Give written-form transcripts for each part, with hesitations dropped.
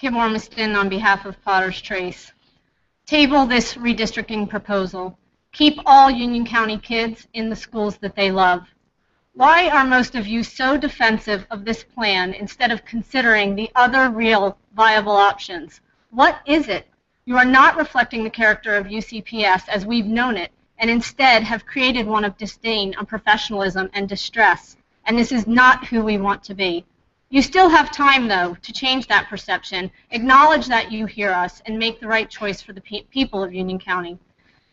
Kim Ormistion on behalf of Potter's Trace. Table this redistricting proposal. Keep all Union County kids in the schools that they love. Why are most of you so defensive of this plan instead of considering the other real viable options? What is it? You are not reflecting the character of UCPS as we've known it, and instead have created one of disdain, unprofessionalism, and distress. And this is not who we want to be. You still have time, though, to change that perception, acknowledge that you hear us, and make the right choice for the people of Union County.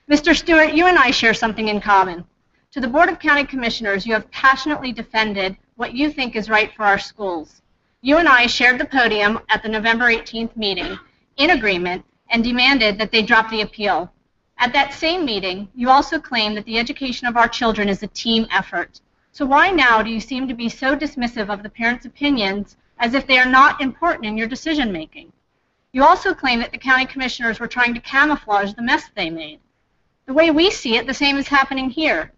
Mr. Stewart, you and I share something in common. To the Board of County Commissioners, you have passionately defended what you think is right for our schools. You and I shared the podium at the November 18th meeting in agreement and demanded that they drop the appeal. At that same meeting, you also claimed that the education of our children is a team effort. So why now do you seem to be so dismissive of the parents' opinions as if they are not important in your decision making? You also claim that the county commissioners were trying to camouflage the mess they made. The way we see it, the same is happening here.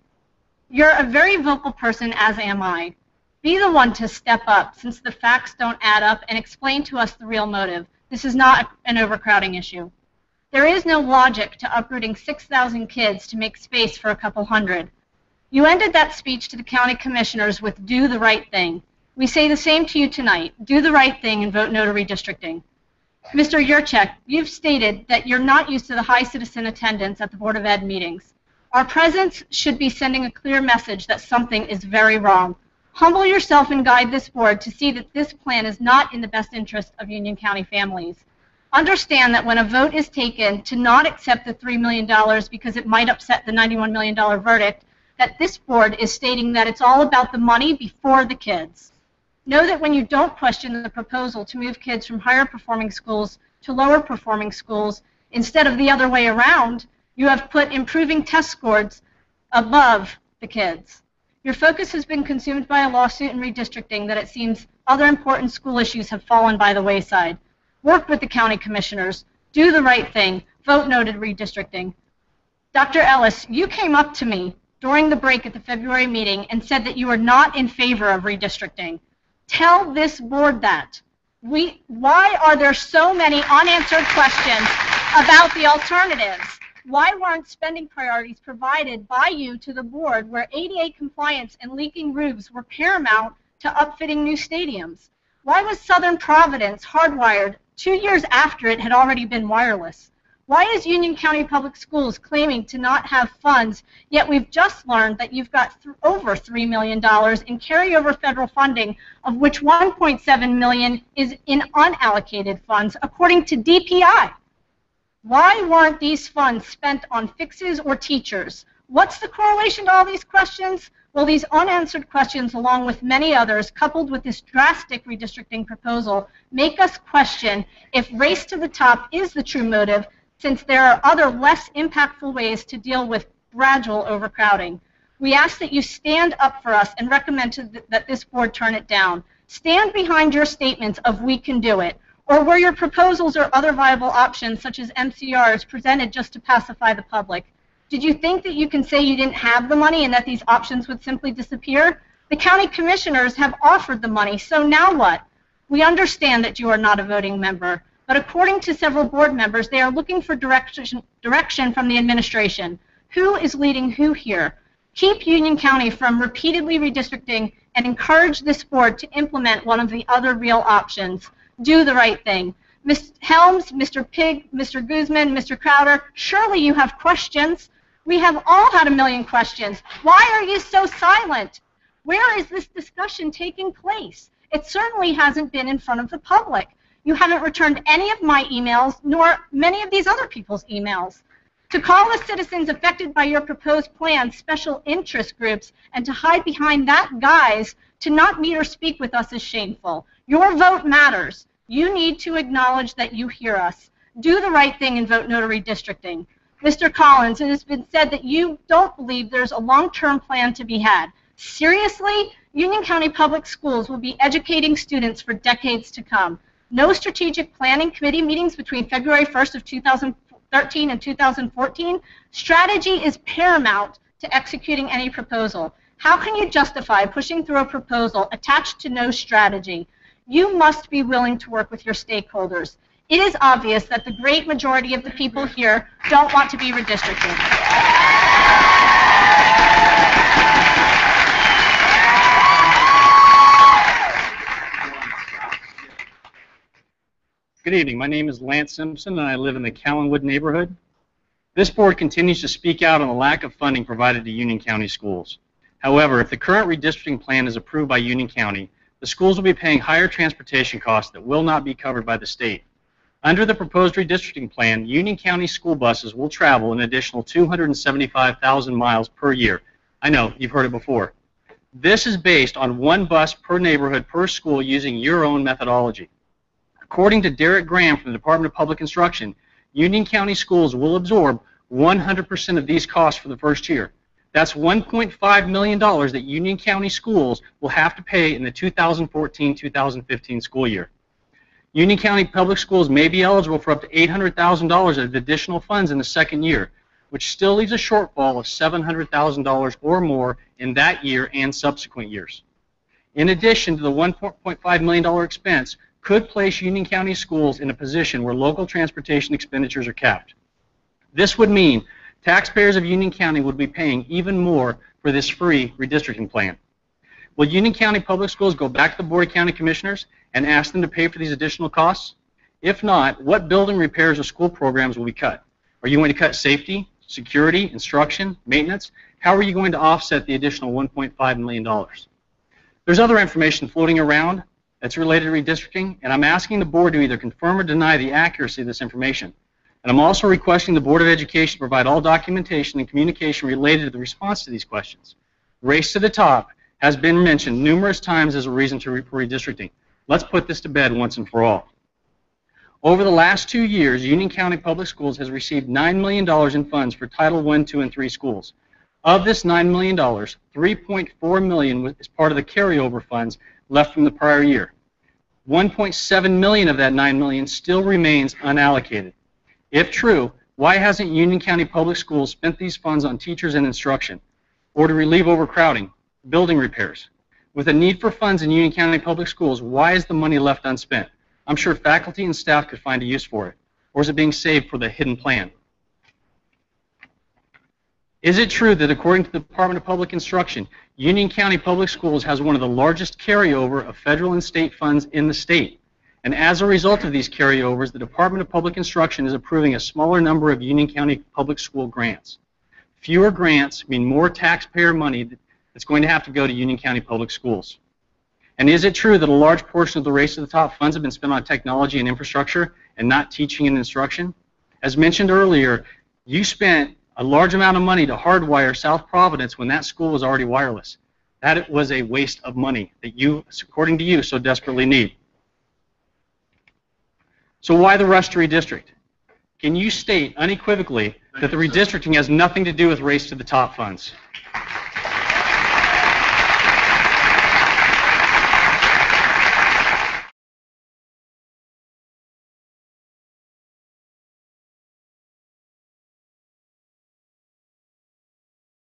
You're a very vocal person, as am I. Be the one to step up, since the facts don't add up, and explain to us the real motive. This is not an overcrowding issue. There is no logic to uprooting 6,000 kids to make space for a couple hundred. You ended that speech to the county commissioners with "do the right thing." We say the same to you tonight. Do the right thing and vote no to redistricting. Mr. Yurchek, you've stated that you're not used to the high citizen attendance at the Board of Ed meetings. Our presence should be sending a clear message that something is very wrong. Humble yourself and guide this board to see that this plan is not in the best interest of Union County families. Understand that when a vote is taken to not accept the $3 million because it might upset the $91 million verdict, that this board is stating that it's all about the money before the kids. Know that when you don't question the proposal to move kids from higher performing schools to lower performing schools, instead of the other way around, you have put improving test scores above the kids. Your focus has been consumed by a lawsuit and redistricting that it seems other important school issues have fallen by the wayside. Work with the county commissioners. Do the right thing. Vote no to redistricting. Dr. Ellis, you came up to me during the break at the February meeting and said that you are not in favor of redistricting. Tell this board that. Why are there so many unanswered questions about the alternatives? Why weren't spending priorities provided by you to the board where ADA compliance and leaking roofs were paramount to upfitting new stadiums? Why was Southern Providence hardwired 2 years after it had already been wireless? Why is Union County Public Schools claiming to not have funds, yet we've just learned that you've got over $3 million in carryover federal funding, of which $1.7 million is in unallocated funds, according to DPI? Why weren't these funds spent on fixes or teachers? What's the correlation to all these questions? Well, these unanswered questions, along with many others, coupled with this drastic redistricting proposal, make us question if race to the top is the true motive, since there are other less impactful ways to deal with gradual overcrowding. We ask that you stand up for us and recommend that this board turn it down. Stand behind your statements of "we can do it," or were your proposals or other viable options, such as MCRs, presented just to pacify the public? Did you think that you can say you didn't have the money and that these options would simply disappear? The county commissioners have offered the money, so now what? We understand that you are not a voting member, but according to several board members, they are looking for direction from the administration. Who is leading who here? Keep Union County from repeatedly redistricting and encourage this board to implement one of the other real options. Do the right thing. Ms. Helms, Mr. Pigg, Mr. Guzman, Mr. Crowder, surely you have questions. We have all had a million questions. Why are you so silent? Where is this discussion taking place? It certainly hasn't been in front of the public. You haven't returned any of my emails, nor many of these other people's emails. To call the citizens affected by your proposed plan special interest groups and to hide behind that guise to not meet or speak with us is shameful. Your vote matters. You need to acknowledge that you hear us. Do the right thing and vote no to redistricting. Mr. Collins, it has been said that you don't believe there's a long-term plan to be had. Seriously? Union County Public Schools will be educating students for decades to come. No strategic planning committee meetings between February 1st of 2013 and 2014. Strategy is paramount to executing any proposal. How can you justify pushing through a proposal attached to no strategy? you must be willing to work with your stakeholders. It is obvious that the great majority of the people here don't want to be redistricting. Good evening. My name is Lance Simpson, and I live in the Callanwood neighborhood. This board continues to speak out on the lack of funding provided to Union County schools. However, if the current redistricting plan is approved by Union County, the schools will be paying higher transportation costs that will not be covered by the state. Under the proposed redistricting plan, Union County school buses will travel an additional 275,000 miles per year. I know, you've heard it before. This is based on one bus per neighborhood per school using your own methodology. According to Derek Graham from the Department of Public Instruction, Union County schools will absorb 100% of these costs for the first year. That's $1.5 million that Union County schools will have to pay in the 2014-2015 school year. Union County Public Schools may be eligible for up to $800,000 of additional funds in the second year, which still leaves a shortfall of $700,000 or more in that year and subsequent years. In addition to the $1.5 million expense, could place Union County schools in a position where local transportation expenditures are capped. This would mean taxpayers of Union County would be paying even more for this free redistricting plan. Will Union County Public Schools go back to the Board of County Commissioners and ask them to pay for these additional costs? If not, what building repairs or school programs will be cut? Are you going to cut safety, security, instruction, maintenance? How are you going to offset the additional $1.5 million? There's other information floating around that's related to redistricting, and I'm asking the board to either confirm or deny the accuracy of this information. And I'm also requesting the Board of Education to provide all documentation and communication related to the response to these questions. Race to the top has been mentioned numerous times as a reason for redistricting. Let's put this to bed once and for all. Over the last 2 years, Union County Public Schools has received $9 million in funds for Title I, II, and III schools. Of this $9 million, $3.4 million is part of the carryover funds left from the prior year. $1.7 million of that $9 million still remains unallocated. If true, why hasn't Union County Public Schools spent these funds on teachers and instruction, or to relieve overcrowding, building repairs? With a need for funds in Union County Public Schools, why is the money left unspent? I'm sure faculty and staff could find a use for it. Or is it being saved for the hidden plan? Is it true that according to the Department of Public Instruction, Union County Public Schools has one of the largest carryover of federal and state funds in the state? And as a result of these carryovers, the Department of Public Instruction is approving a smaller number of Union County Public School grants. Fewer grants mean more taxpayer money that's going to have to go to Union County Public Schools. And is it true that a large portion of the Race to the Top funds have been spent on technology and infrastructure and not teaching and instruction? As mentioned earlier, you spent a large amount of money to hardwire South Providence when that school was already wireless. That was a waste of money that you, according to you, so desperately need. So why the rush to redistrict? Can you state unequivocally that the redistricting has nothing to do with Race to the Top funds?